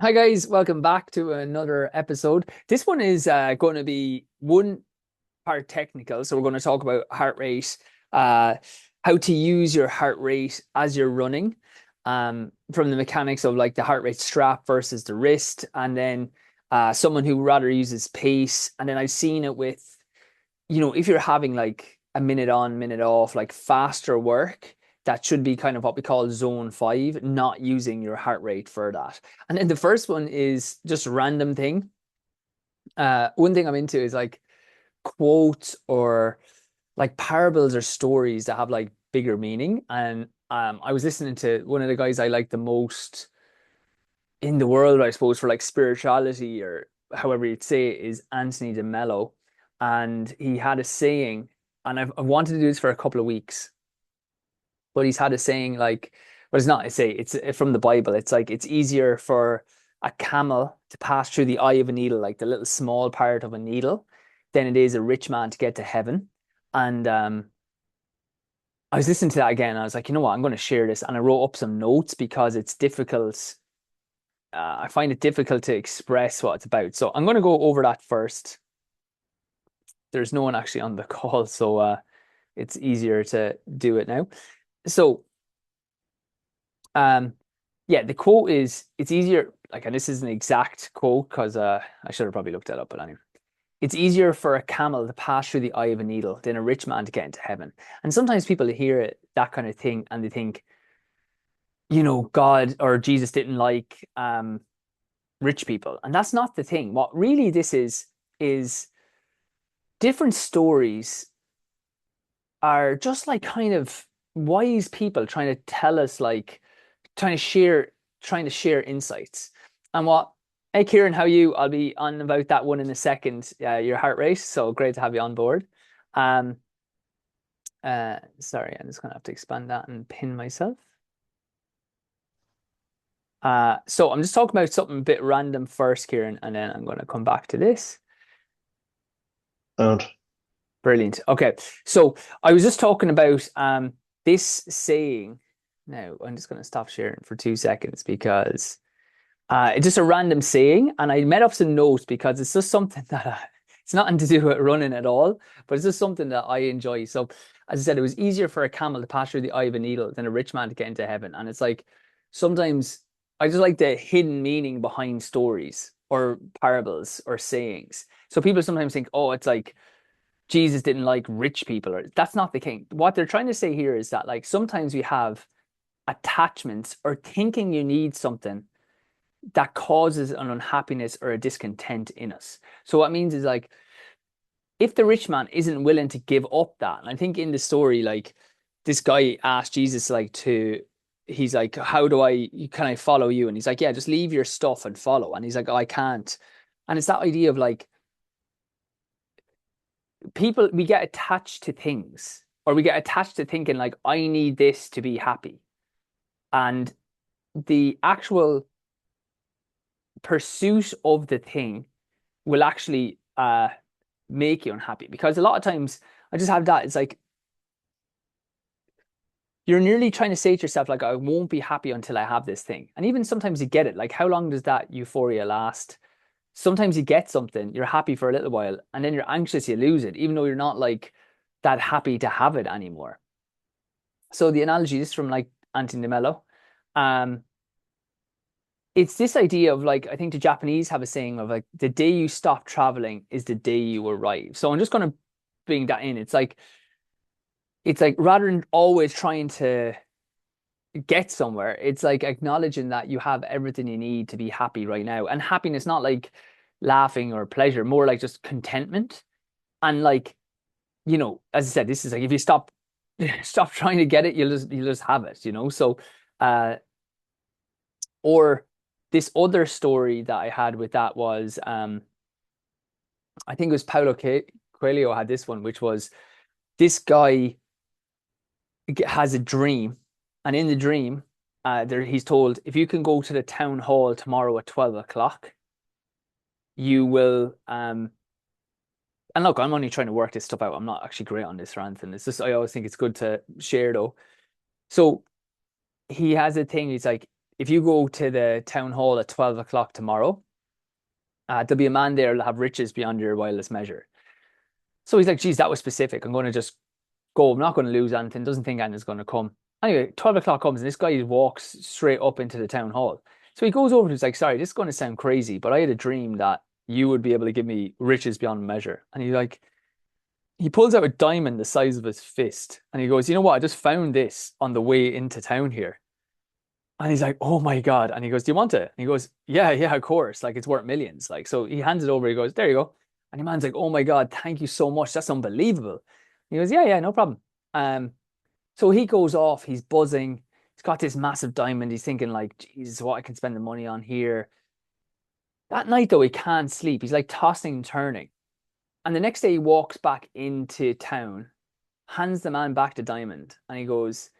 Hi guys, welcome back to another episode. This one is going to be one part technical, so we're going to talk about heart rate, uh, how to use your heart rate as you're running, from the mechanics of like the heart rate strap versus the wrist, and then someone who rather uses pace. And then I've seen it with, if you're having like a minute on, minute off, like faster work, that should be kind of what we call zone five, not using your heart rate for that. And then the first one is just a random thing. One thing I'm into is like quotes or like parables or stories that have like bigger meaning. And I was listening to one of the guys I like the most in the world, I suppose, for like spirituality or however you'd say it, is Anthony de Mello. And he had a saying, and I've wanted to do this for a couple of weeks, but he's had a saying like, well, it's not a say, it's from the Bible. It's like it's easier for a camel to pass through the eye of a needle, like the little small part of a needle, than it is a rich man to get to heaven. And I was listening to that again, and I was like, you know what, I'm going to share this, and I wrote up some notes because it's difficult. I find it difficult to express what it's about. So I'm going to go over that first. There's no one actually on the call, so it's easier to do it now. So Um, yeah, the quote is it's easier, like, and this is an exact quote because I should have probably looked that up, but anyway. It's easier for a camel to pass through the eye of a needle than a rich man to get into heaven. And sometimes people hear it, that kind of thing, and they think, God or Jesus didn't like rich people. And that's not the thing. What really this is different stories are just like kind of wise people trying to tell us like trying to share insights. And what Hey Kieran, how are you? I'll be on about that one in a second. Your heart rate. So great to have you on board. Um Sorry, I'm just gonna have to expand that and pin myself. So I'm just talking about something a bit random first, Kieran, and then I'm gonna come back to this. Sound. Brilliant. Okay. So I was just talking about this saying. Now I'm just gonna stop sharing for 2 seconds because it's just a random saying, and I made up some notes because it's just something that it's nothing to do with running at all, but it's just something that I enjoy. So, as I said, it was easier for a camel to pass through the eye of a needle than a rich man to get into heaven. And it's like sometimes I just like the hidden meaning behind stories or parables or sayings. So people sometimes think, oh, it's like Jesus didn't like rich people, or that's not the thing. What they're trying to say here is that like sometimes we have attachments or thinking you need something that causes an unhappiness or a discontent in us. So what it means is like if the rich man isn't willing to give up that, and I think in the story, like this guy asked Jesus like to he's like, how do can I follow you? And he's like, yeah, just leave your stuff and follow. And he's like, oh, I can't. And it's that idea of like people we get attached to things or we get attached to thinking like I need this to be happy. And the actual pursuit of the thing will actually make you unhappy because a lot of times I just have that. It's like you're nearly trying to say to yourself, like, I won't be happy until I have this thing. And even sometimes you get it. Like, how long does that euphoria last? Sometimes you get something, you're happy for a little while, and then you're anxious you lose it, even though you're not like that happy to have it anymore. So the analogy is from like Anthony de Mello. Um, it's this idea of like, I think the Japanese have a saying of like, the day you stop traveling is the day you arrive. So I'm just going to bring that in. It's like rather than always trying to get somewhere, it's like acknowledging that you have everything you need to be happy right now. And happiness, not like laughing or pleasure, more like just contentment. And like, as I said, this is like if you stop stop trying to get it, you'll just have it. So uh or this other story that I had with that was I think it was Coelho had this one, which was this guy has a dream, and in the dream, he's told if you can go to the town hall tomorrow at 12 o'clock, you will. And look, I'm only trying to work this stuff out. I'm not actually great on this or anything. It's just I always think it's good to share though. So he has a thing. He's like, if you go to the town hall at 12 o'clock tomorrow, there'll be a man there that'll have riches beyond your wildest measure. So he's like, geez, that was specific. I'm going to just go. I'm not going to lose anything. Doesn't think anything's going to come. Anyway, 12 o'clock comes and this guy walks straight up into the town hall. So he goes over and he's like, sorry, this is going to sound crazy, but I had a dream that you would be able to give me riches beyond measure. And he pulls out a diamond the size of his fist and he goes, you know what? I just found this on the way into town here. And he's like, oh my God. And he goes, do you want it? And he goes, yeah, yeah, of course. Like it's worth millions. Like, so he hands it over. He goes, there you go. And the man's like, oh my God, thank you so much. That's unbelievable. And he goes, yeah, yeah, no problem. Um, so he goes off, he's buzzing. He's got this massive diamond. He's thinking like, Jesus, what I can spend the money on here. That night though, he can't sleep. He's like tossing and turning. And the next day he walks back into town, hands the man back the diamond, and he goes,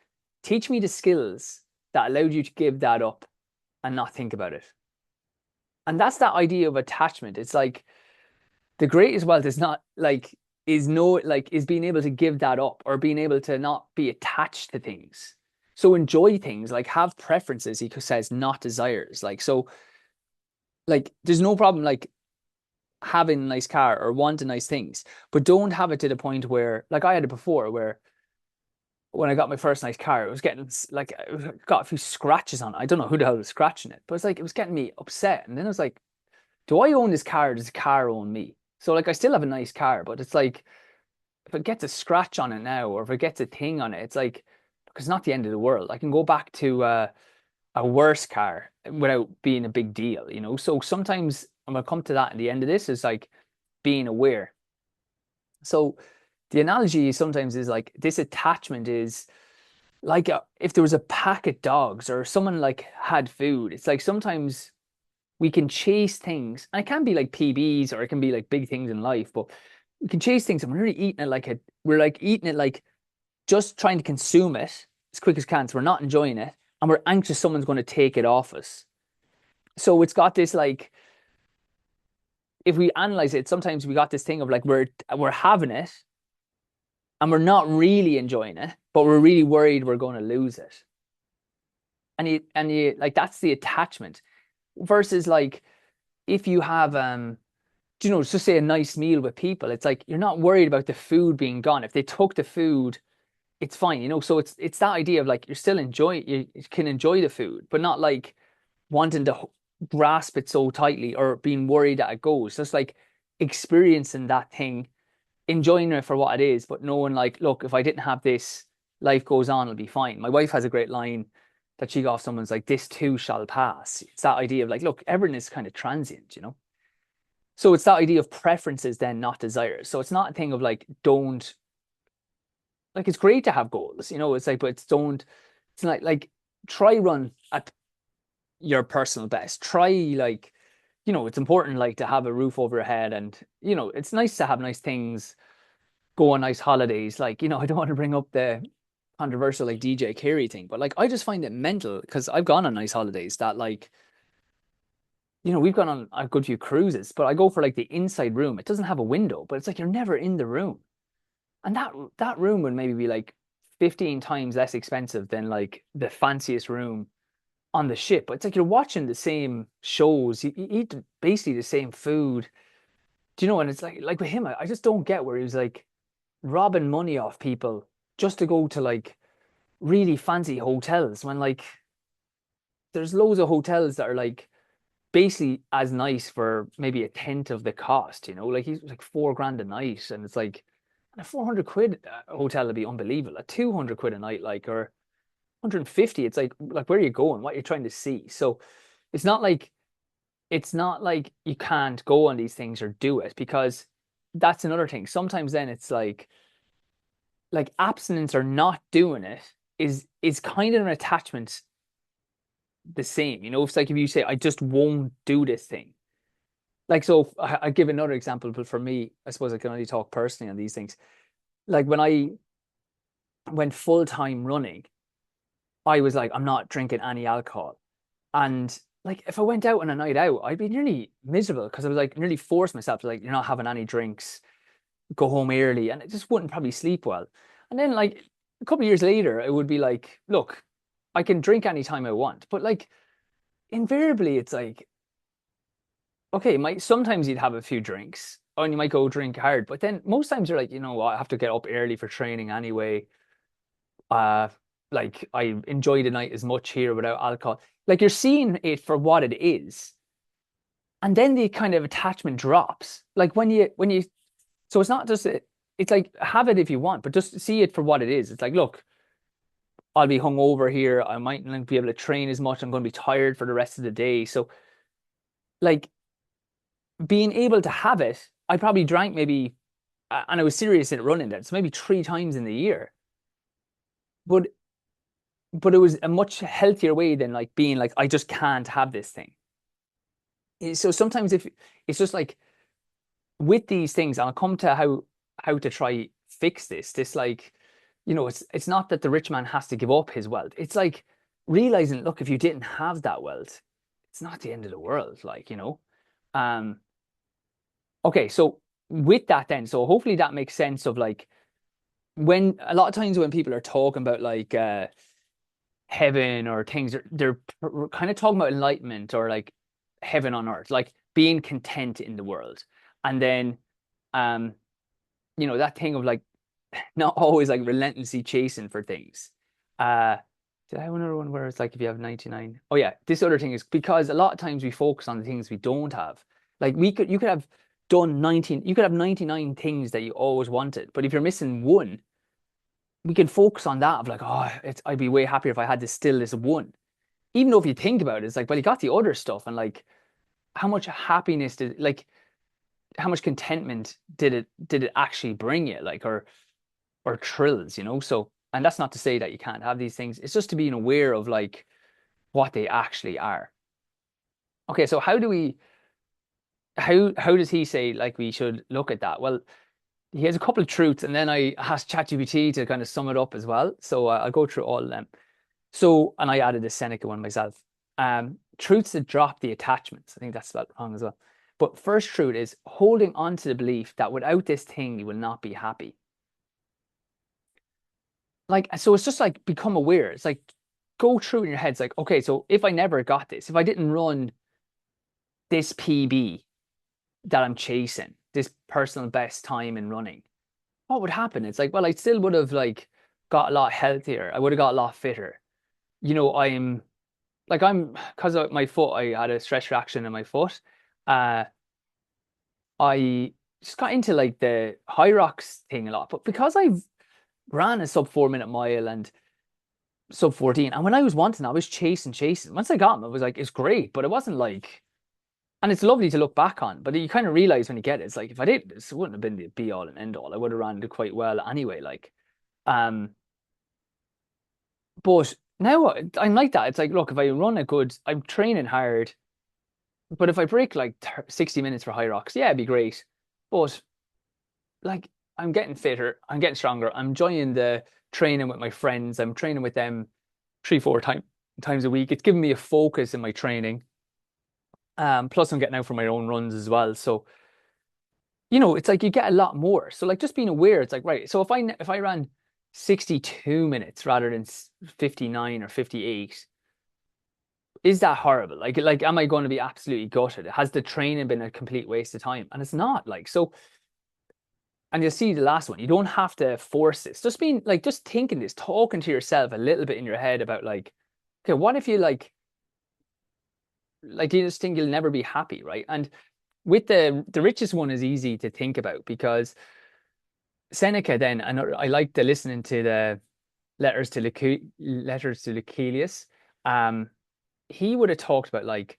teach me the skills that allowed you to give that up and not think about it. And that's that idea of attachment. It's like the greatest wealth is not like is being able to give that up or being able to not be attached to things. So enjoy things, like have preferences, he says, not desires. Like so, like there's no problem like having a nice car or wanting nice things, but don't have it to the point where like I had it before where when I got my first nice car, it was getting like it got a few scratches on it. I don't know who the hell was scratching it, but it's like it was getting me upset. And then I was like, do I own this car or does the car own me? So like I still have a nice car, but it's like if it gets a scratch on it now or if it gets a thing on it, it's like because it's not the end of the world. I can go back to a worse car without being a big deal, you know? So sometimes I'm gonna come to that at the end of this is like being aware. So the analogy sometimes is like this attachment is like if there was a pack of dogs or someone like had food, it's like sometimes we can chase things, and it can be like PBs or it can be like big things in life, but we can chase things and we're really eating it like we're like eating it like just trying to consume it as quick as can. So we're not enjoying it and we're anxious someone's going to take it off us. So it's got this like if we analyze it, sometimes we got this thing of like we're having it and we're not really enjoying it, but we're really worried we're going to lose it. And you like that's the attachment versus like if you have you know, just say a nice meal with people, it's like you're not worried about the food being gone. If they took the food, it's fine, you know. So it's that idea of like you're still enjoy you can enjoy the food, but not like wanting to grasp it so tightly or being worried that it goes. Just like experiencing that thing, enjoying it for what it is, but knowing like, look, if I didn't have this, life goes on, it'll be fine. My wife has a great line that she got off someone's like, this too shall pass. It's that idea of like, look, everything is kind of transient, you know? So it's that idea of preferences then, not desires. So it's not a thing of like, don't like it's great to have goals, you know, it's like, but it's don't, it's like try run at your personal best. Try like, you know, it's important like to have a roof over your head and, you know, it's nice to have nice things, go on nice holidays. Like, you know, I don't want to bring up the controversial like DJ Carey thing, but like I just find it mental because I've gone on nice holidays that like, you know, we've gone on a good few cruises, but I go for like the inside room. It doesn't have a window, but it's like you're never in the room. And that room would maybe be like 15 times less expensive than like the fanciest room on the ship. But it's like you're watching the same shows, you eat basically the same food. Do you know? And it's like with him, I just don't get where he was like robbing money off people just to go to like really fancy hotels when like there's loads of hotels that are like basically as nice for maybe a tenth of the cost, you know, like he's like 4 grand a night and it's like a 400 quid hotel would be unbelievable. A 200 quid a night, like, or 150, it's like where are you going? What you're trying to see? So it's not like you can't go on these things or do it because that's another thing. Sometimes then it's like abstinence or not doing it is kind of an attachment the same. You know, it's like if you say, I just won't do this thing. Like, so I give another example, but for me, I suppose I can only talk personally on these things. Like when I went full time running, I was like, I'm not drinking any alcohol. And like, if I went out on a night out, I'd be nearly miserable because I was like, nearly forced myself to like, you're not having any drinks, go home early, and I just wouldn't probably sleep well. And then like a couple of years later, it would be like, look, I can drink anytime I want, but like invariably it's like, okay, might sometimes you'd have a few drinks and you might go drink hard, but then most times you're like, you know what, I have to get up early for training anyway. Uh, like I enjoy the night as much here without alcohol. Like you're seeing it for what it is, and then the kind of attachment drops. Like when you, so it's not just it's like have it if you want, but just see it for what it is. It's like, look, I'll be hungover here. I might not be able to train as much. I'm going to be tired for the rest of the day. So like being able to have it, I probably drank maybe, and I was serious at running that, so maybe 3 times in the year. But it was a much healthier way than like being like, I just can't have this thing. So sometimes if it's just like with these things, and I'll come to how to try fix this. This like, it's not that the rich man has to give up his wealth. It's like realizing, look, if you didn't have that wealth, it's not the end of the world. Um, okay, so with that then, so hopefully that makes sense of like when a lot of times when people are talking about like heaven or things, they're kind of talking about enlightenment or like heaven on earth, like being content in the world. And then um that thing of like not always like relentlessly chasing for things. Uh did I have another one where it's like if you have 99? Oh yeah, this other thing is because a lot of times we focus on the things we don't have. Like you could have done 19, you could have 99 things that you always wanted, but if you're missing one, we can focus on that of like, oh, I'd be way happier if I had this one. Even though if you think about it, it's like, well, you got the other stuff, and like how much happiness did like how much contentment did it actually bring you? Like or thrills, So, and that's not to say that you can't have these things. It's just to being aware of like what they actually are. Okay, so how does he say like we should look at that? Well, he has a couple of truths, and then I asked ChatGPT to kind of sum it up as well. So I'll go through all of them. So, and I added a Seneca one myself. Truths that drop the attachments. I think that's spelled wrong as well. But first truth is holding on to the belief that without this thing, you will not be happy. Like, so it's just like become aware. It's like go through in your head. It's like, okay, so if I never got this, if I didn't run this PB that I'm chasing, this personal best time in running, what would happen? It's like, well, I still would have like got a lot healthier. I would have got a lot fitter. I'm like because of my foot, I had a stress reaction in my foot. Uh, I just got into like the high rocks thing a lot, but because I've ran a sub 4 minute mile and sub 14, and when I was wanting, I was chasing. Once I got them, I was like, it's great, but it wasn't like, and it's lovely to look back on, but you kind of realize when you get it, it's like if I did this, it wouldn't have been the be all and end all. I would have ran it quite well anyway. Um, but now I'm like that. It's like, look, if I run a good, I'm training hard. But if I break like 60 minutes for high rocks, yeah, it'd be great. But like I'm getting fitter, I'm getting stronger. I'm enjoying the training with my friends. I'm training with them 3, 4 times a week. It's giving me a focus in my training. Plus I'm getting out for my own runs as well. So, it's like you get a lot more. So like just being aware, it's like, right. So if I ran 62 minutes rather than 59 or 58, is that horrible? Like, am I going to be absolutely gutted? Has the training been a complete waste of time? And it's not like so. And you'll see the last one. You don't have to force this. Just being like, just thinking this, talking to yourself a little bit in your head about like, okay, what if you like you just think you'll never be happy, right? And with the richest one is easy to think about because Seneca. Then, and I like the listening to the letters to Lucilius. Um, he would have talked about like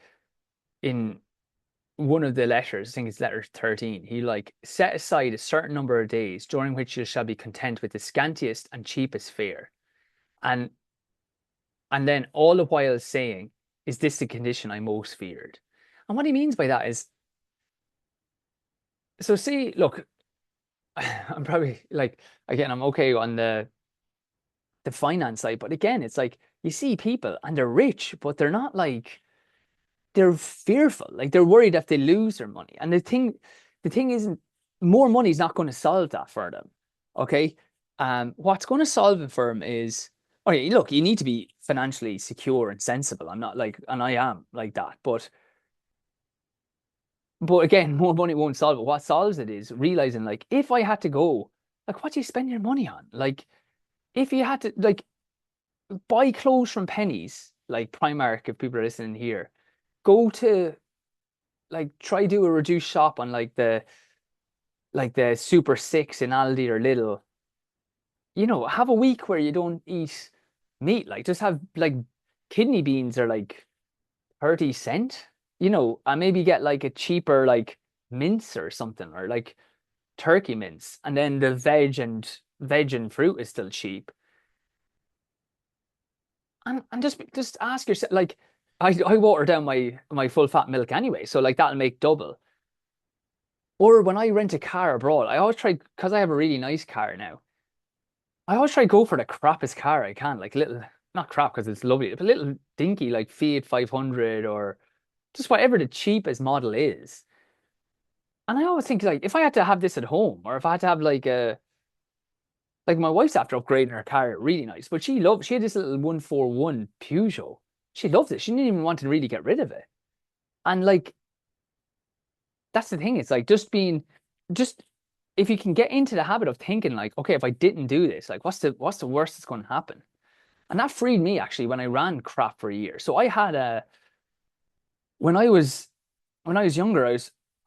in one of the letters, I think it's letter 13, he like set aside a certain number of days during which you shall be content with the scantiest and cheapest fare. And then all the while saying, is this the condition I most feared? And what he means by that is, so see, look, I'm probably like, again, I'm okay on the finance side, but again, it's like you see people and they're rich, but they're not like they're fearful, like they're worried if they lose their money. And the thing isn't more money is not going to solve that for them. Okay. What's going to solve it for them is, okay, look, you need to be financially secure and sensible. I'm not like, and I am like that. But again, more money won't solve it. What solves it is realizing like if I had to go, like what do you spend your money on? Like if you had to like buy clothes from Pennies, like Primark, if people are listening here, go to like try do a reduced shop on like the Super Six in Aldi or Lidl. Have a week where you don't eat meat. Like just have like kidney beans are like 30 cent, and maybe get like a cheaper like mince or something, or like turkey mince, and then the veg and fruit is still cheap. And just ask yourself, like I water down my full fat milk anyway, so like that'll make double. Or when I rent a car abroad, I always try because I have a really nice car now. I always try to go for the crappiest car I can, like little, not crap because it's lovely, but little dinky like Fiat 500 or just whatever the cheapest model is. And I always think like if I had to have this at home, or if I had to have like my wife's after upgrading her car, really nice, but she had this little 141 Peugeot. She loved it. She didn't even want to really get rid of it. And like that's the thing. It's like just if you can get into the habit of thinking like, okay, if I didn't do this, like what's the worst that's going to happen? And that freed me actually when I ran crap for a year. So I had a when I was when I was younger,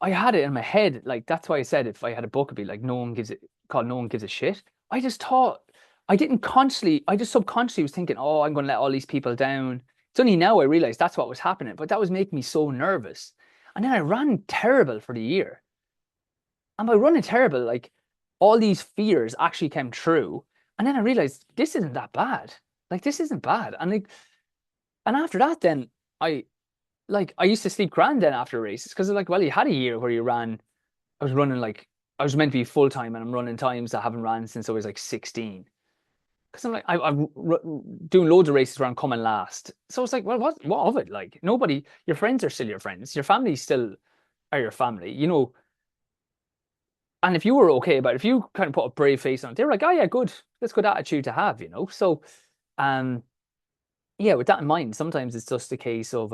I had it in my head. Like that's why I said if I had a book, it'd be like No One Gives a Shit. I just thought I just subconsciously was thinking, oh, I'm gonna let all these people down. It's only now I realized that's what was happening, but that was making me so nervous. And then I ran terrible for the year. And by running terrible, like all these fears actually came true. And then I realized this isn't that bad. Like this isn't bad. And after that, then I I used to sleep grand then after races because like, well, you had a year where you ran. I was running like I was meant to be full time, and I'm running times I haven't ran since I was like 16. Because I'm like I'm doing loads of races where I'm coming last. So it's like, well, what of it? Like nobody, your friends are still your friends. Your family still are your family, And if you were okay about it, if you kind of put a brave face on it, they were like, oh yeah, good. That's good attitude to have. So, um, yeah, with that in mind, sometimes it's just a case of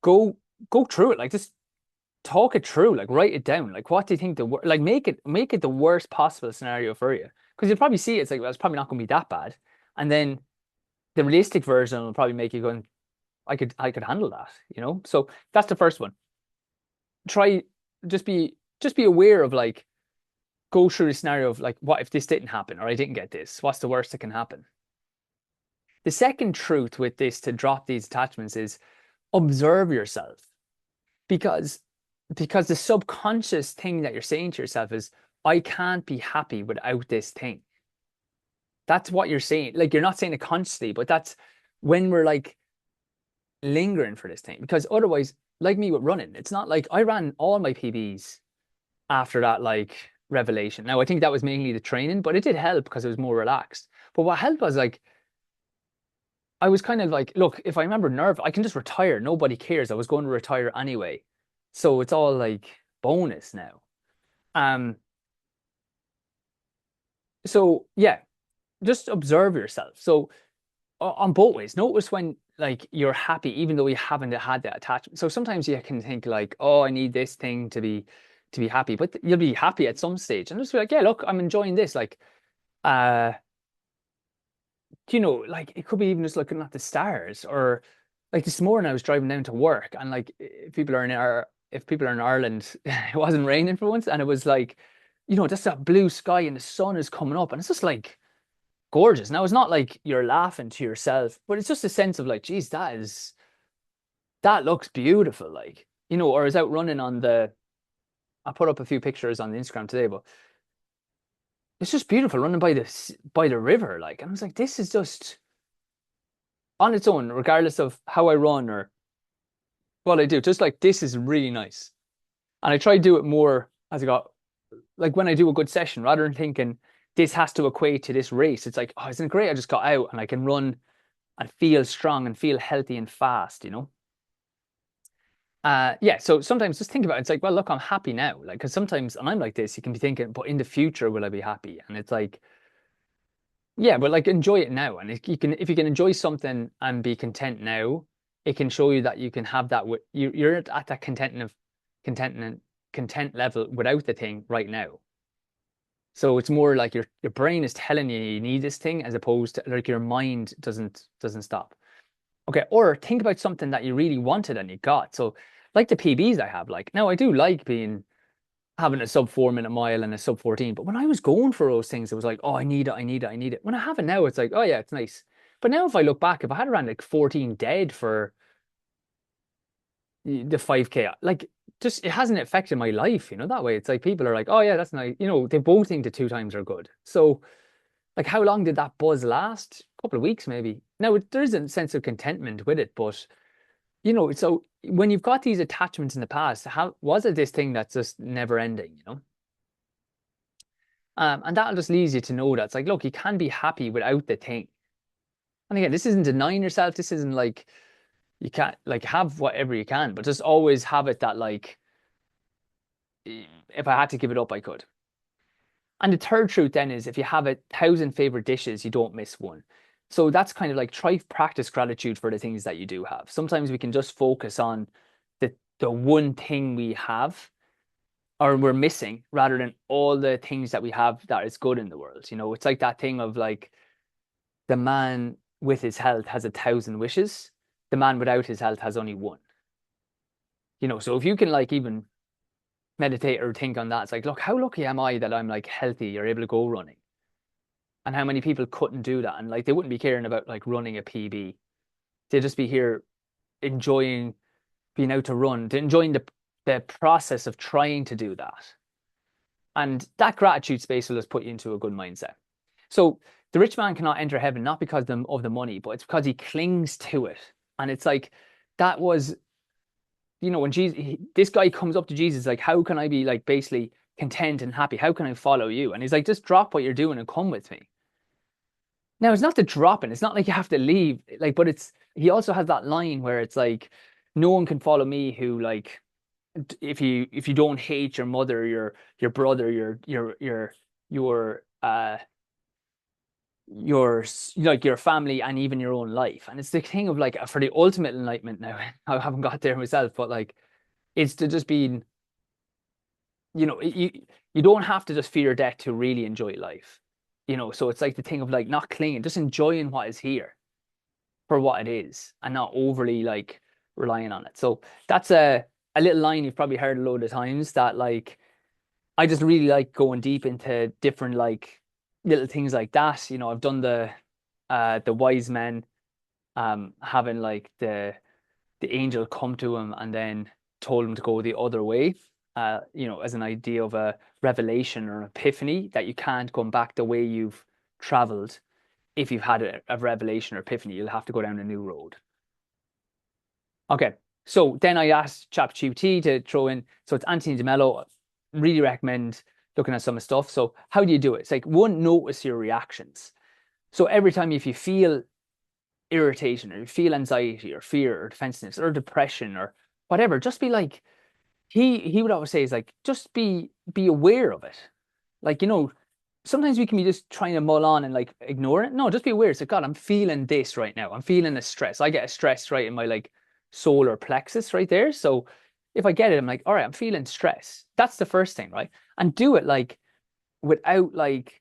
go go through it. Like just talk it through, like write it down. Like what do you think like make it the worst possible scenario for you? Because you'll probably see it's like, well, it's probably not going to be that bad. And then the realistic version will probably make you going, I could handle that. So that's the first one. Try just be aware of like go through the scenario of like what if this didn't happen or I didn't get this? What's the worst that can happen? The second truth with this to drop these attachments is observe yourself. Because the subconscious thing that you're saying to yourself is, I can't be happy without this thing. That's what you're saying. Like you're not saying it consciously, but that's when we're like lingering for this thing. Because otherwise, like me with running, it's not like I ran all my PBs after that like revelation. Now I think that was mainly the training, but it did help because it was more relaxed. But what helped was like I was kind of like, look, if I remember nerve, I can just retire. Nobody cares. I was going to retire anyway. So it's all like bonus now. Um, so yeah, just observe yourself. So on both ways, notice when like you're happy, even though you haven't had that attachment. So sometimes you can think like, oh, I need this thing to be happy, but you'll be happy at some stage and just be like, yeah, look, I'm enjoying this. Like, uh, like it could be even just looking at the stars, or like this morning I was driving down to work and like if people are in Ireland, it wasn't raining for once, and it was like, just that blue sky and the sun is coming up, and it's just like gorgeous. Now it's not like you're laughing to yourself, but it's just a sense of like, geez, that looks beautiful, like, or I was out running I put up a few pictures on the Instagram today, but it's just beautiful running by the river, like, and I was like, this is just on its own, regardless of how I run or what I do, just like this is really nice. And I try to do it more as I got, like when I do a good session, rather than thinking this has to equate to this race. It's like, oh, isn't it great? I just got out and I can run and feel strong and feel healthy and fast. Yeah, so sometimes just think about it. It's like, well, look, I'm happy now. Like, because sometimes, and I'm like this, you can be thinking, but in the future, will I be happy? And it's like, Yeah, but like enjoy it now, and if you can enjoy something and be content now, it can show you that you can have that with you're at that contentment content level without the thing right now. So it's more like your brain is telling you you need this thing as opposed to like your mind doesn't stop. Okay, or think about something that you really wanted and you got. So like the PBs I have, like now I do like being having a sub 4 minute mile and a sub 14. But when I was going for those things, it was like, oh, I need it, I need it, I need it. When I have it now, it's like, oh yeah, it's nice. But now if I look back, if I had around like 14 dead for the 5K, like just it hasn't affected my life, that way. It's like people are like, oh yeah, that's nice. They both think the 2 times are good. So like how long did that buzz last? A couple of weeks maybe. Now there's a sense of contentment with it, but so when you've got these attachments in the past, how was it this thing that's just never ending? And that just leads you to know that it's like, look, you can be happy without the thing. And again, this isn't denying yourself. This isn't like you can't like have whatever you can, but just always have it that like if I had to give it up, I could. And the third truth then is if you have 1,000 favorite dishes, you don't miss one. So that's kind of like try practice gratitude for the things that you do have. Sometimes we can just focus on the one thing we have or we're missing rather than all the things that we have that is good in the world. It's like that thing of like the man with his health has 1,000 wishes. The man without his health has only one. So if you can like even meditate or think on that, it's like, look, how lucky am I that I'm like healthy or able to go running? And how many people couldn't do that? And like they wouldn't be caring about like running a PB. They'd just be here enjoying being out to run, to enjoying the process of trying to do that. And that gratitude space will just put you into a good mindset. So the rich man cannot enter heaven, not because of the money, but it's because he clings to it. And it's like that was, when this guy comes up to Jesus, like, how can I be like basically content and happy? How can I follow you? And he's like, just drop what you're doing and come with me. Now it's not the dropping, it's not like you have to leave, like, but he also has that line where it's like, no one can follow me who like if you don't hate your mother, your brother, your like your family and even your own life. And it's the thing of like for the ultimate enlightenment now, I haven't got there myself, but like it's to just be, you don't have to just fear death to really enjoy life. So it's like the thing of like not clinging, just enjoying what is here for what it is and not overly like relying on it. So that's a little line you've probably heard a load of times that like I just really like going deep into different like little things like that. I've done the wise men having like the angel come to him and then told him to go the other way. As an idea of a revelation or an epiphany that you can't come back the way you've traveled. If you've had a revelation or epiphany, you'll have to go down a new road. Okay, so then I asked ChatGPT to throw in. So it's Anthony DeMello. Really recommend looking at some of the stuff. So how do you do it? It's like one, notice your reactions. So every time if you feel irritation or you feel anxiety or fear or defensiveness or depression or whatever, just be like he would always say is like just be aware of it. Like sometimes we can be just trying to mull on and like ignore it. No, just be aware. It's like, God, I'm feeling this right now. I'm feeling a stress. I get a stress right in my like solar plexus right there. So if I get it, I'm like, all right, I'm feeling stress. That's the first thing, right? And do it like without like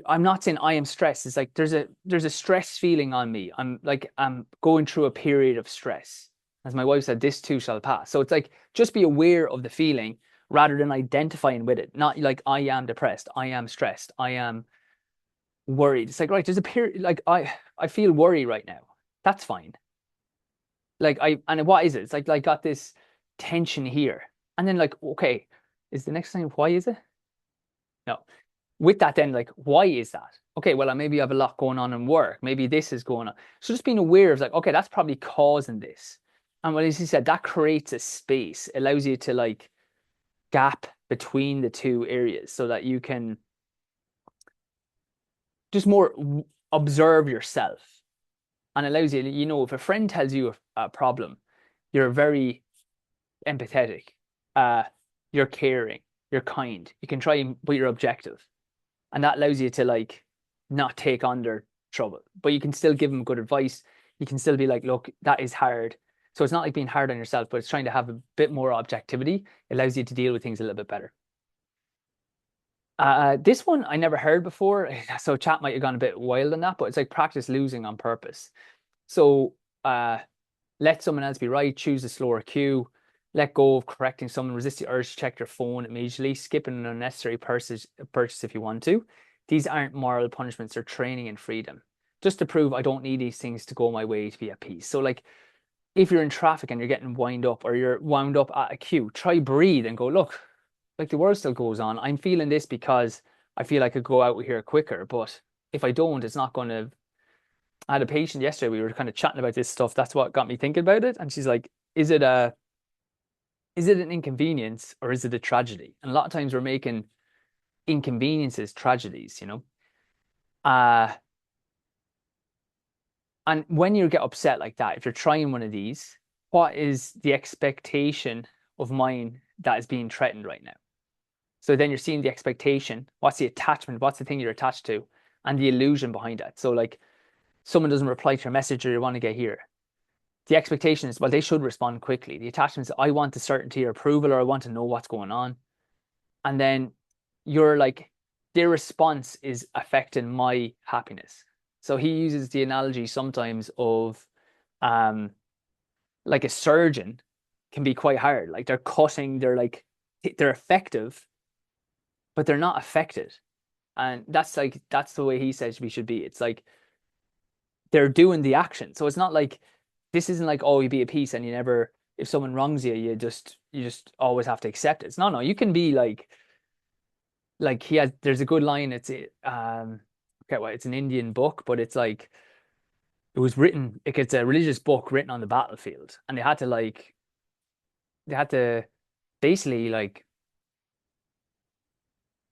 I'm not saying I am stressed. It's like there's a stress feeling on me. I'm going through a period of stress. As my wife said, this too shall pass. So it's like just be aware of the feeling rather than identifying with it. Not like I am depressed, I am stressed, I am worried. It's like right, there's a period like I feel worry right now. That's fine. Like and what is it? It's like got this tension here. And then like, okay, is the next thing why is it? No. With that then like why is that? Okay, well I maybe have a lot going on in work. Maybe this is going on. So just being aware of like, okay, that's probably causing this. And what as he said, that creates a space, allows you to like gap between the two areas so that you can just more observe yourself and allows you, if a friend tells you a problem, you're very empathetic, uh, you're caring, you're kind, you can try and but you're objective. And that allows you to like not take on their trouble. But you can still give them good advice. You can still be like, look, that is hard. So it's not like being hard on yourself, but it's trying to have a bit more objectivity. It allows you to deal with things a little bit better. This one I never heard before, so chat might have gone a bit wild on that, but it's like practice losing on purpose. So let someone else be right, choose a slower cue, let go of correcting someone, resist the urge to check your phone immediately, skip an unnecessary purchase if you want to. These aren't moral punishments, they're training in freedom. Just to prove I don't need these things to go my way to be at peace. So like if you're in traffic and you're getting wound up or you're wound up at a queue, try breathe and go, look, like the world still goes on. I'm feeling this because I feel I could go out here quicker, but if I don't, it's not going to. I had a patient yesterday. We were kind of chatting about this stuff. That's what got me thinking about it. And she's like, is it an inconvenience or is it a tragedy? And a lot of times we're making inconveniences tragedies, you know? Uh, and when you get upset like that, if you're trying one of these, what is the expectation of mine that is being threatened right now? So then you're seeing the expectation. What's the attachment? What's the thing you're attached to? And the illusion behind it. So like someone doesn't reply to your message or you want to get here. The expectation is, well, they should respond quickly. The attachment is, I want the certainty or approval, or I want to know what's going on. And then you're like, their response is affecting my happiness. So he uses the analogy sometimes of like a surgeon can be quite hard. Like they're cutting, they're effective, but they're not affected. And that's the way he says we should be. It's like they're doing the action. So it's not like this isn't like, oh, you be at peace and you never, if someone wrongs you, you just always have to accept it. It's no, you can be like there's a good line. Okay, well, it's an Indian book, but it's like it was written, like it's a religious book written on the battlefield, and they had to basically like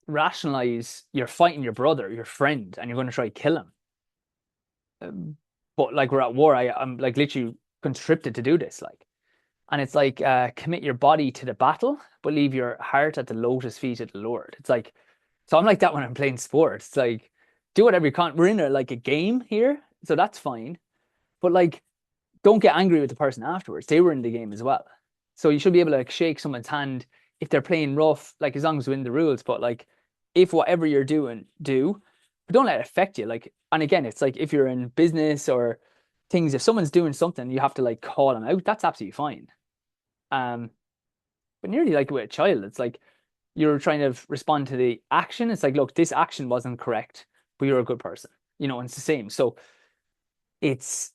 rationalize you're fighting your brother, your friend, and you're going to try to kill him. But like we're at war, I'm like literally conscripted to do this, like, and it's like commit your body to the battle, but leave your heart at the lotus feet of the Lord. It's like, so I'm like that when I'm playing sports. It's like do whatever you can. We're in like a game here, so that's fine. But like, don't get angry with the person afterwards. They were in the game as well, so you should be able to like shake someone's hand if they're playing rough, like as long as within the rules. But like, if whatever you're doing, but don't let it affect you. Like, and again, it's like if you're in business or things, if someone's doing something, you have to like call them out. That's absolutely fine. Um, but nearly like with a child, it's like you're trying to respond to the action. It's like, look, this action wasn't correct, but you're a good person, and it's the same. So it's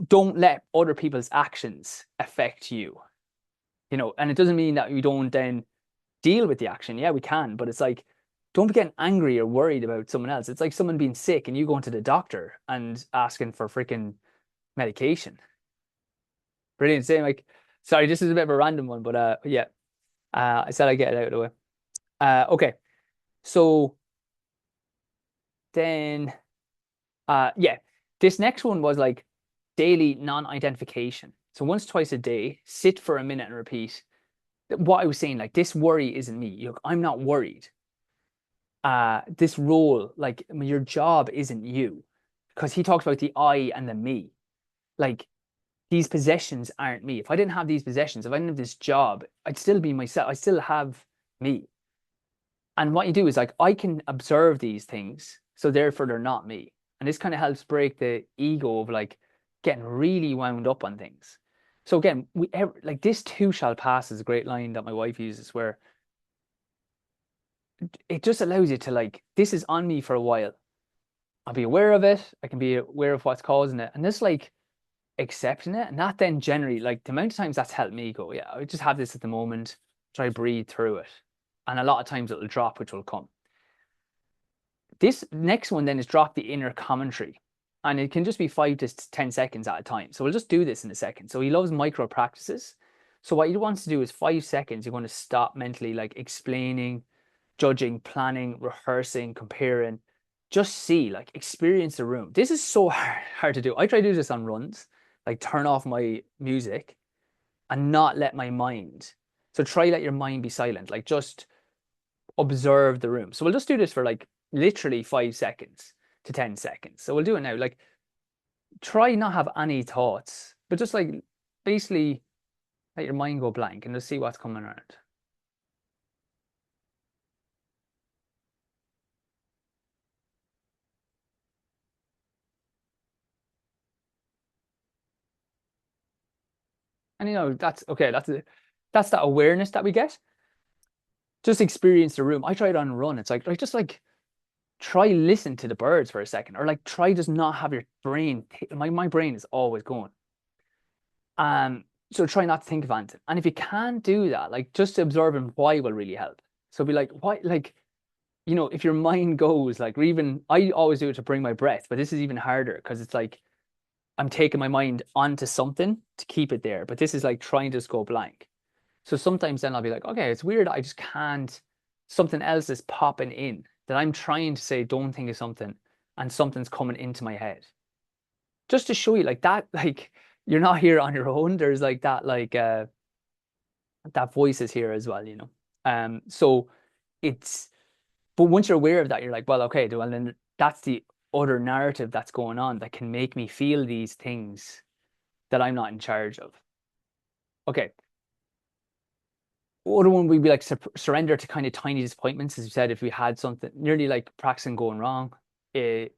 don't let other people's actions affect you, and it doesn't mean that we don't then deal with the action. Yeah, we can, but it's like, don't be getting angry or worried about someone else. It's like someone being sick and you going to the doctor and asking for freaking medication. Brilliant. Saying like, sorry, this is a bit of a random one, but yeah, I said I'd get it out of the way. Okay, so then, yeah, this next one was like daily non-identification. So once, twice a day, sit for a minute and repeat what I was saying. Like this worry isn't me. I'm not worried. This role, like your job isn't you, because he talks about the I and the me. Like these possessions aren't me. If I didn't have these possessions, if I didn't have this job, I'd still be myself. I still have me. And what you do is like, I can observe these things, so therefore they're not me. And this kind of helps break the ego of like getting really wound up on things. So again, like this too shall pass is a great line that my wife uses, where it just allows you to like, this is on me for a while. I'll be aware of it. I can be aware of what's causing it. And just like accepting it. And that then generally, like the amount of times that's helped me go, yeah, I just have this at the moment, try to breathe through it. And a lot of times it'll drop, which will come. This next one then is drop the inner commentary. And it can just be 5 to 10 seconds at a time. So we'll just do this in a second. So he loves micro practices. So what he wants to do is 5 seconds, you're going to stop mentally, like explaining, judging, planning, rehearsing, comparing. Just see, like experience the room. This is so hard to do. I try to do this on runs, like turn off my music and not let my mind. So try let your mind be silent, like just observe the room. So we'll just do this for like literally 5 seconds to 10 seconds. So we'll do it now. Like, try not have any thoughts, but just like basically let your mind go blank and just see what's coming around. And that's okay. That's that awareness that we get. Just experience the room. I tried on a run. It's like just like try listen to the birds for a second, or like try just not have your brain. My brain is always going. So try not to think of anything. And if you can't do that, like just observing why will really help. So be like, why, like, if your mind goes like, or even I always do it to bring my breath, but this is even harder because it's like I'm taking my mind onto something to keep it there. But this is like trying to just go blank. So sometimes then I'll be like, okay, it's weird. I just can't, something else is popping in that I'm trying to say, don't think of something, and something's coming into my head. Just to show you like that, like you're not here on your own. There's like that voice is here as well. So it's but once you're aware of that, you're like, well, okay, well then that's the other narrative that's going on that can make me feel these things that I'm not in charge of. Okay. Other one would be like surrender to kind of tiny disappointments, as you said, if we had something nearly like practicing going wrong, as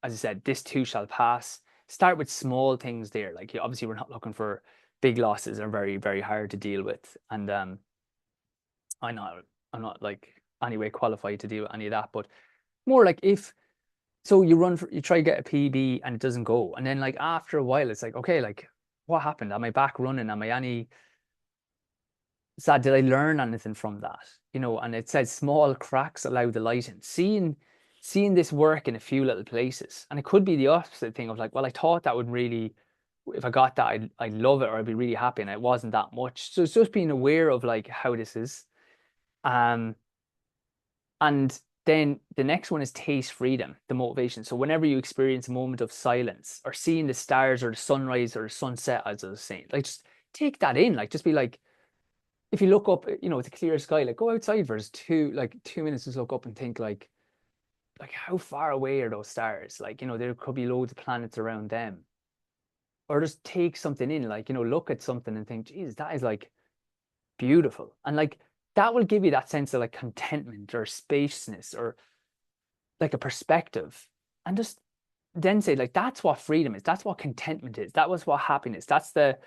I said, this too shall pass. Start with small things there. Like obviously we're not looking for big losses, are very, very hard to deal with. And I'm not like anyway qualified to deal with any of that, but more like if so you try to get a PB and it doesn't go. And then like after a while it's like, okay, like what happened? Am I back running? Am I any sad? Did I learn anything from that? And it says small cracks allow the light in. Seeing this work in a few little places. And it could be the opposite thing of like, well, I thought that would really, if I got that, I'd love it or I'd be really happy, and it wasn't that much. So it's just being aware of like how this is. Um, and then the next one is taste freedom, the motivation. So whenever you experience a moment of silence or seeing the stars or the sunrise or the sunset, as I was saying, like just take that in. Like just be like, if you look up, it's a clear sky, like go outside for just 2 minutes, just look up and think like how far away are those stars? Like, there could be loads of planets around them. Or just take something in, like, look at something and think, geez, that is like beautiful. And like that will give you that sense of like contentment or spaciousness or like a perspective. And just then say, like, that's what freedom is. That's what contentment is. That was what happiness. That's the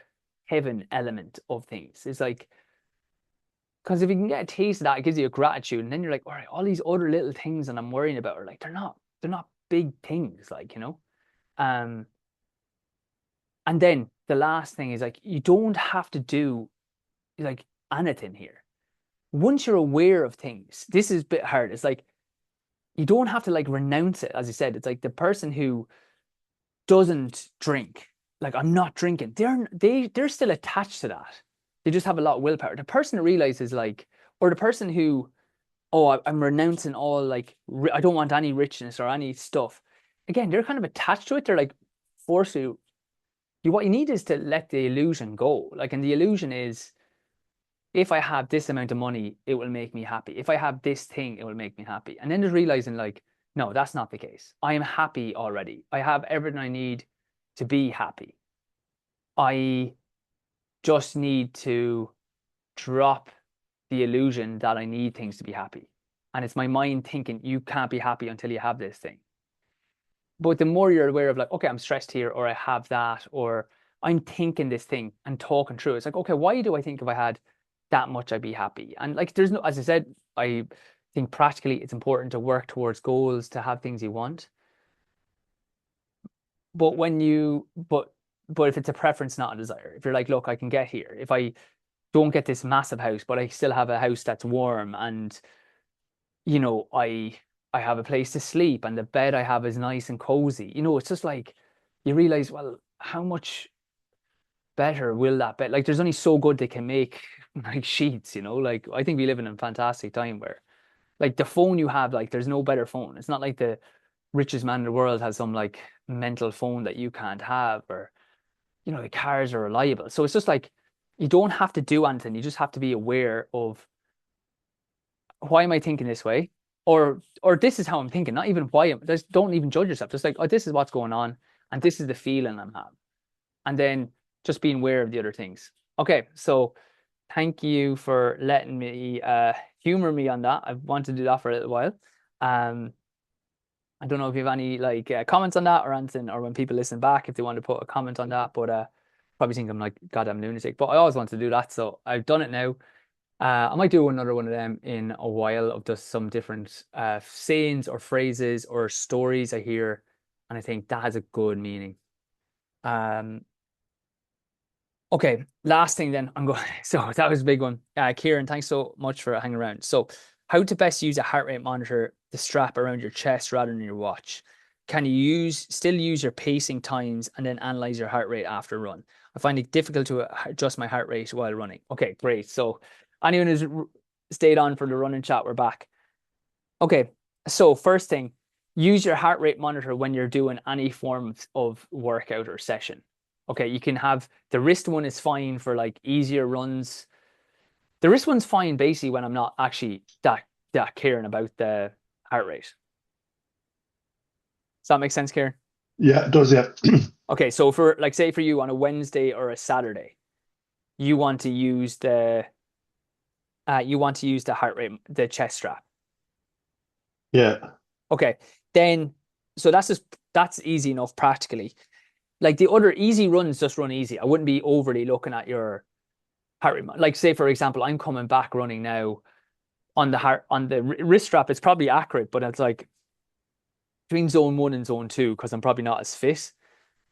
heaven element of things. It's like, because if you can get a taste of that, it gives you a gratitude. And then you're like, all right, all these other little things that I'm worrying about are like, they're not big things, like. Um, and then the last thing is like, you don't have to do like anything here. Once you're aware of things, this is a bit hard. It's like, you don't have to like renounce it. As you said, it's like the person who doesn't drink, like I'm not drinking, they're still attached to that. They just have a lot of willpower. The person that realizes like, or the person who, oh, I'm renouncing all like I don't want any richness or any stuff. Again, they're kind of attached to it. They're like forced to. What you need is to let the illusion go. Like, and the illusion is, if I have this amount of money, it will make me happy. If I have this thing, it will make me happy. And then just realizing like, no, that's not the case. I am happy already. I have everything I need to be happy. I just need to drop the illusion that I need things to be happy. And it's my mind thinking you can't be happy until you have this thing. But the more you're aware of like, okay, I'm stressed here, or I have that, or I'm thinking this thing and talking through, it's like, okay, why do I think if I had that much, I'd be happy? And like, there's no, as I said, I think practically it's important to work towards goals to have things you want. But but if it's a preference, not a desire, if you're like, look, I can get here. If I don't get this massive house, but I still have a house that's warm and I have a place to sleep and the bed I have is nice and cozy. It's just like you realize, well, how much better will that bed? Like, there's only so good they can make like sheets. Like, I think we live in a fantastic time where like the phone you have, like there's no better phone. It's not like the richest man in the world has some like mental phone that you can't have, or the cars are reliable. So it's just like you don't have to do anything. You just have to be aware of, why am I thinking this way? or this is how I'm thinking, not even why I'm just don't even judge yourself. Just like, oh, this is what's going on, and this is the feeling I'm having. And then just being aware of the other things. Okay, so thank you for letting me humor me on that. I've wanted to do that for a little while. Um, I don't know if you have any like comments on that or anything, or when people listen back, if they want to put a comment on that. But probably think I'm like goddamn lunatic. But I always want to do that, so I've done it now. I might do another one of them in a while of just some different sayings or phrases or stories I hear, and I think that has a good meaning. Um, okay, last thing then I'm going. So that was a big one. Kieran, thanks so much for hanging around. So, how to best use a heart rate monitor, the strap around your chest rather than your watch? Can you still use your pacing times and then analyze your heart rate after a run? I find it difficult to adjust my heart rate while running. Okay, great. So, anyone who's stayed on for the running chat, we're back. Okay, so first thing, use your heart rate monitor when you're doing any form of workout or session. Okay, you can have the wrist one is fine for like easier runs. The wrist one's fine basically when I'm not actually that caring about the heart rate. Does that make sense, Kieran? Yeah, it does. Yeah. Okay, so for like say for you on a Wednesday or a Saturday, you want to use the heart rate, the chest strap. Yeah. Okay, then so that's easy enough practically. Like the other easy runs just run easy. I wouldn't be overly looking at your heart rate. Like say for example, I'm coming back running now on the wrist strap. It's probably accurate, but it's like between zone one and zone two because I'm probably not as fit.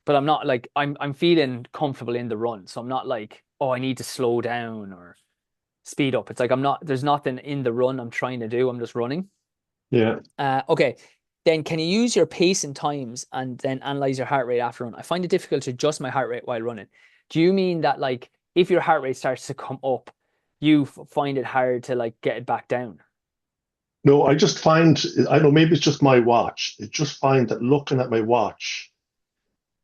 But I'm not like I'm feeling comfortable in the run, so I'm not like oh I need to slow down or speed up. It's like I'm not. There's nothing in the run I'm trying to do. I'm just running. Yeah. Okay. Then can you use your pace and times and then analyze your heart rate after run? I find it difficult to adjust my heart rate while running. Do you mean that like if your heart rate starts to come up, you find it hard to like get it back down? No, I just find, I know maybe it's just my watch. I just find that looking at my watch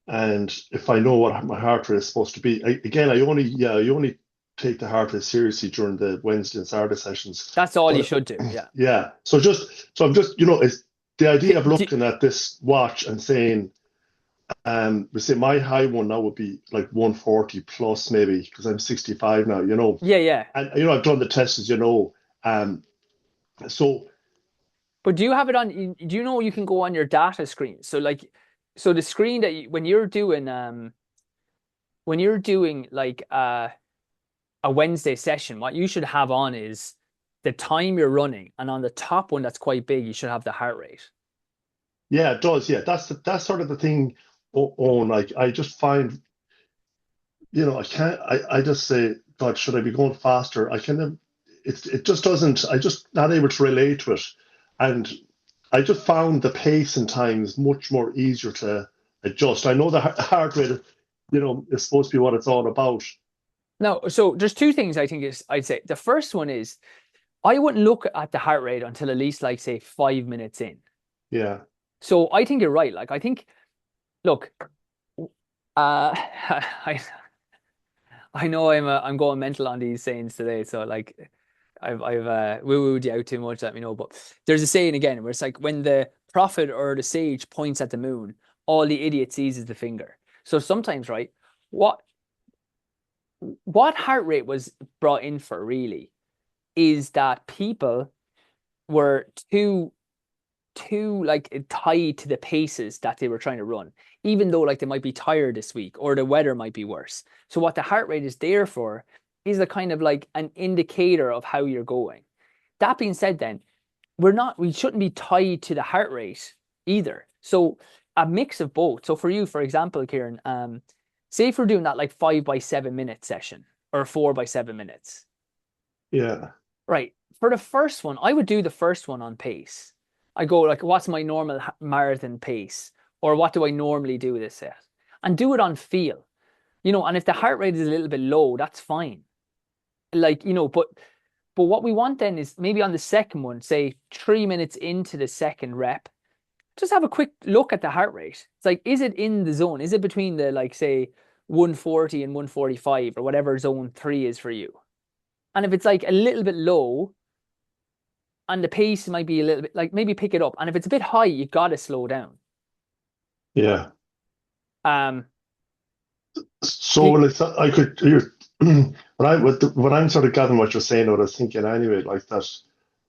and if I know what my heart rate is supposed to be, again, I only take the heart rate seriously during the Wednesday and Saturday sessions. That's all you But should do. Yeah. yeah, so I'm just, it's the idea of D- looking at this watch and saying, we say my high one now would be like 140 plus maybe because I'm 65 now, yeah, yeah. and I've done the tests, um, so But do you have it on? Do you know you can go on your data screen? So like, so the screen that when you're doing like a Wednesday session, what you should have on is the time you're running, and on the top one that's quite big, you should have the heart rate. yeah, it does. Yeah, that's sort of the thing. On like I just find, I can't. I just say, God, should I be going faster? I kind of, it just doesn't. I just not able to relate to it, and I just found the pace and times much more easier to adjust. I know the heart rate, is supposed to be what it's all about. No, so there's two things I think is I'd say. The first one is I wouldn't look at the heart rate until at least like say 5 minutes in. Yeah, So I think you're right. Like I think, look, I know I'm going mental on these sayings today, so like I've woo-wooed you out too much, let me know. But there's a saying again where it's like when the prophet or the sage points at the moon, all the idiot sees is the finger. So sometimes, right, what what heart rate was brought in for really is that people were too like tied to the paces that they were trying to run, even though like they might be tired this week or the weather might be worse. So what the heart rate is there for is a kind of like an indicator of how you're going. That being said, then we shouldn't be tied to the heart rate either. So a mix of both. So for you, for example, Kieran, say if we're doing that like 5 by 7 minute session or 4 by 7 minutes, yeah, right? For the first one, I would do the first one on pace. I go like, what's my normal marathon pace, or what do I normally do this at, and do it on feel. And if the heart rate is a little bit low, that's fine. Like but what we want then is maybe on the second one, say 3 minutes into the second rep, just have a quick look at the heart rate. It's like, is it in the zone? Is it between the like say 140 and 145 or whatever zone three is for you? And if it's like a little bit low, and the pace might be a little bit like maybe pick it up. And if it's a bit high, you gotta slow down. Yeah. Um, So you, when it's, I could, you're, when I'm sort of gathering what you're saying, what I was thinking anyway, like that,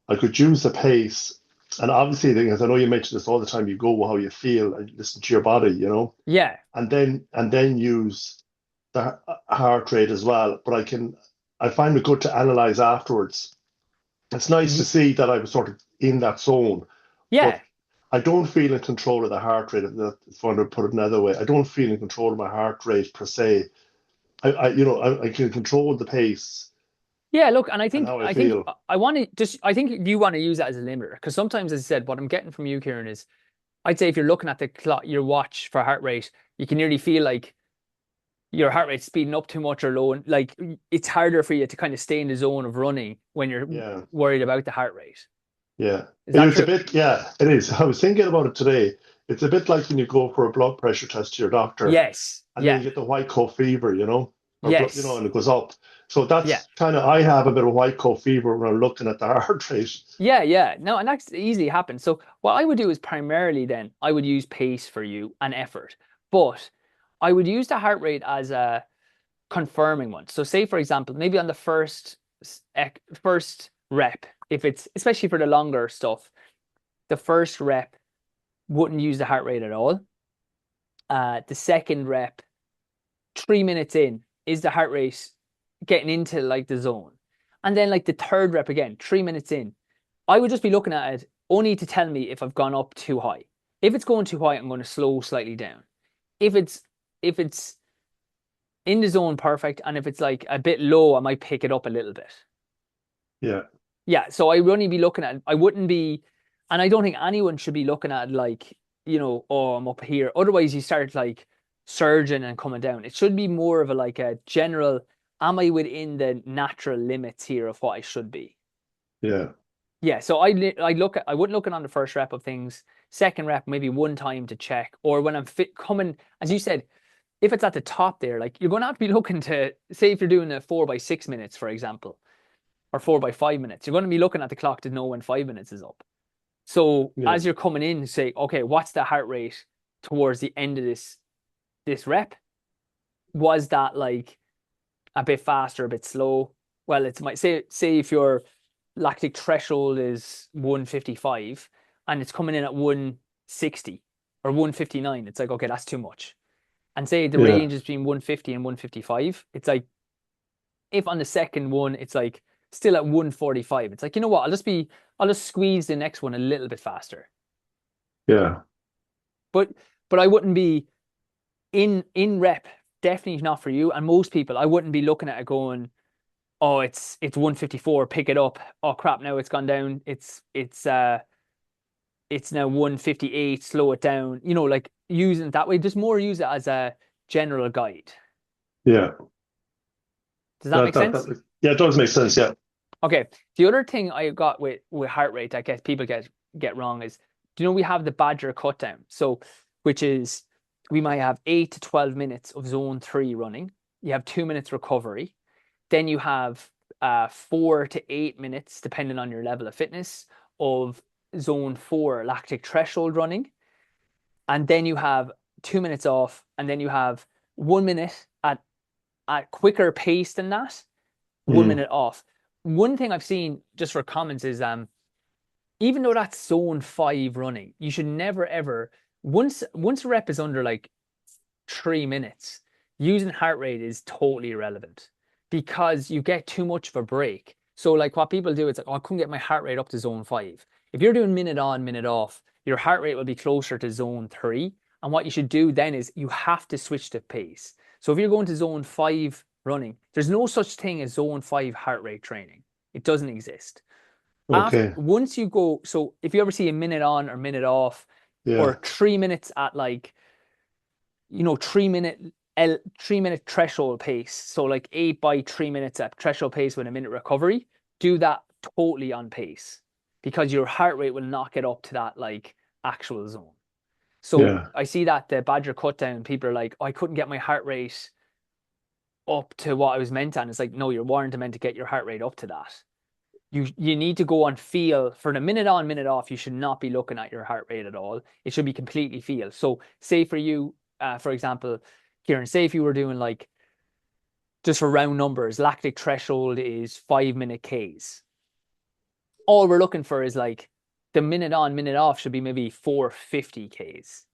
I could use the pace. And obviously, because I know you mention this all the time, you go with how you feel and listen to your body, yeah, and then use the heart rate as well. But I find it good to analyze afterwards. It's nice to y- see that I was sort of in that zone, but yeah. I don't feel in control of the heart rate. If I want to put it another way, I don't feel in control of my heart rate per se. I can control the pace Yeah, look, and I and think how I I think feel. I want to just I think you want to use that as a limiter because sometimes, as I said, what I'm getting from you, Kieran, is I'd say if you're looking at the clock, your watch for heart rate, you can nearly feel like your heart rate's speeding up too much or low, and like it's harder for you to kind of stay in the zone of running when you're Yeah, worried about the heart rate. yeah. Is that It's a true? bit, yeah, it is. I was thinking about it today. It's a bit like when you go for a blood pressure test to your doctor, Yes. and then Yeah. you get the white coat fever, or blood, Yes. and it goes up. So Yeah. that's kind of I have a bit of white coat fever when I'm looking at the heart rate. Yeah, yeah. No, and that's easily happens. So what I would do is primarily then I would use pace for you and effort, but I would use the heart rate as a confirming one. So say for example, maybe on the first rep, if it's especially for the longer stuff, the first rep wouldn't use the heart rate at all. The second rep, 3 minutes in, is the heart rate getting into like the zone? And then like the third rep again, 3 minutes in, I would just be looking at it only to tell me if I've gone up too high. If it's going too high, I'm going to slow slightly down. If it's in the zone, perfect. And if it's like a bit low, I might pick it up a little bit. Yeah, Yeah. So I would only be looking at, I wouldn't be, and I don't think anyone should be looking at like, oh, I'm up here. Otherwise, you start like surging and coming down. It should be more of a like a general, am I within the natural limits here of what I should be? yeah, Yeah, so I wouldn't look at on the first rep of things. Second rep, maybe one time to check, or when I'm fit coming, as you said, if it's at the top there, like you're going to have to be looking to say if you're doing a 4 by 6 minutes, for example, or 4 by 5 minutes, you're going to be looking at the clock to know when 5 minutes is up. So yeah, as you're coming in, say, okay, what's the heart rate towards the end of this rep? Was that like a bit faster, a bit slow? Well, it's might say if your lactic threshold is 155 and it's coming in at 160 or 159, it's like, okay, that's too much. And say the yeah, range is between 150 and 155, it's like if on the second one it's like still at 145, it's like, you know what, I'll just squeeze the next one a little bit faster. yeah, But I wouldn't be in rep, definitely not for you. And most people, I wouldn't be looking at it going, oh, it's 154, pick it up. Oh crap, now it's gone down. It's now 158, slow it down. Like using it that way. Just more use it as a general guide. yeah. Does that make sense? Yeah, it does make sense. Yeah, Okay. The other thing I got with heart rate, I guess people get wrong is, we have the Badger cut down. So, which is we might have 8 to 12 minutes of zone 3 running. You have 2 minutes recovery. Then you have 4 to 8 minutes, depending on your level of fitness, of zone 4 lactic threshold running. And then you have 2 minutes off, and then you have 1 minute at quicker pace than that, one mm, minute off. One thing I've seen just for comments is even though that's zone 5 running, you should never ever, once a rep is under like 3 minutes, using heart rate is totally irrelevant because you get too much of a break. So like what people do, it's like, oh, I couldn't get my heart rate up to zone 5. If you're doing minute on, minute off, your heart rate will be closer to zone 3. And what you should do then is you have to switch to pace. So if you're going to zone 5 running, there's no such thing as zone 5 heart rate training. It doesn't exist. After okay, once you go, so if you ever see a minute on or minute off, or yeah, 3 minutes at like 3 minute 3 minute threshold pace. So like 8 by 3 minutes at threshold pace with a minute recovery. Do that totally on pace because your heart rate will not get up to that like actual zone. So yeah, I see that the Badger cut down, people are like, oh, I couldn't get my heart rate up to what I was meant to. And it's like, no, you're meant to get your heart rate up to that. You need to go on feel for the minute on, minute off. You should not be looking at your heart rate at all. It should be completely feel. So say for you, for example, Kieran, say if you were doing like just for round numbers, lactic threshold is 5 minute Ks. All we're looking for is like the minute on, minute off should be maybe 450 Ks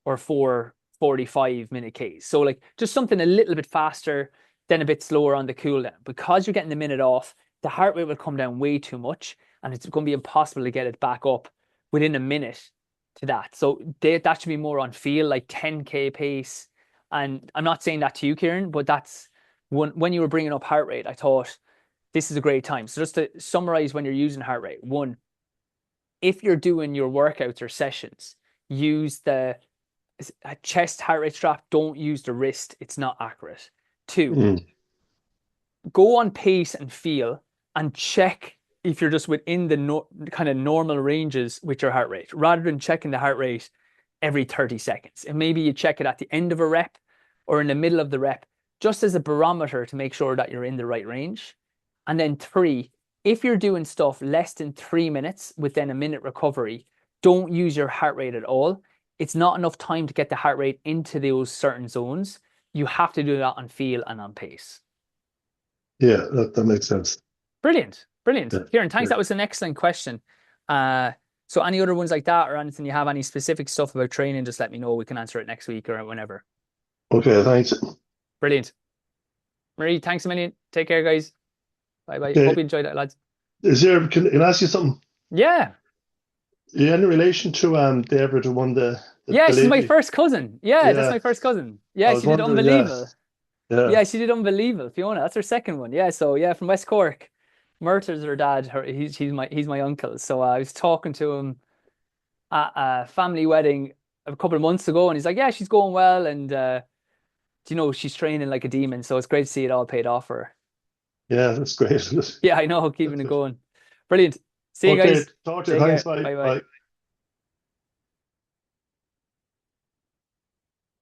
or 445 minute Ks. So like just something a little bit faster, then a bit slower on the cool down. Because you're getting the minute off, the heart rate will come down way too much, and it's going to be impossible to get it back up within a minute to that. So that should be more on feel, like 10K pace. And I'm not saying that to you, Kieran, but that's when you were bringing up heart rate, I thought this is a great time. So just to summarize, when you're using heart rate, one, if you're doing your workouts or sessions, use the chest heart rate strap. Don't use the wrist. It's not accurate. Two, Mm. go on pace and feel and check if you're just within the kind of normal ranges with your heart rate, rather than checking the heart rate every 30 seconds. And maybe you check it at the end of a rep or in the middle of the rep, just as a barometer to make sure that you're in the right range. And then three, if you're doing stuff less than 3 minutes within a minute recovery, don't use your heart rate at all. It's not enough time to get the heart rate into those certain zones. You have to do that on feel and on pace. Yeah, that makes sense. Brilliant. Brilliant. Yeah, Kieran, thanks. yeah. That was an excellent question. So any other ones like that, or anything you have, any specific stuff about training, just let me know. We can answer it next week or whenever. Okay, thanks. Brilliant. Marie, thanks a million. Take care, guys. Bye bye. Hope Okay, you enjoyed that, lads. can I ask you something? Yeah. Yeah, in relation to Deborah, who won Yeah, the she's my lady. first cousin. Yeah, that's Yeah, my first cousin. I Yeah, was she did wondering. Yeah, unbelievable. yeah, Yeah, she did unbelievable. Fiona, that's her second one. Yeah, so yeah, from West Cork. Murtagh's her dad. He's my uncle. So I was talking to him at a family wedding a couple of months ago, and he's like, "Yeah, she's going well, and she's training like a demon." So it's great to see it all paid off for her. yeah. That's great. Yeah, I know, keeping it going. Brilliant. See you Okay, guys. talk to you. Take Thanks. care. Bye. Bye bye. Bye.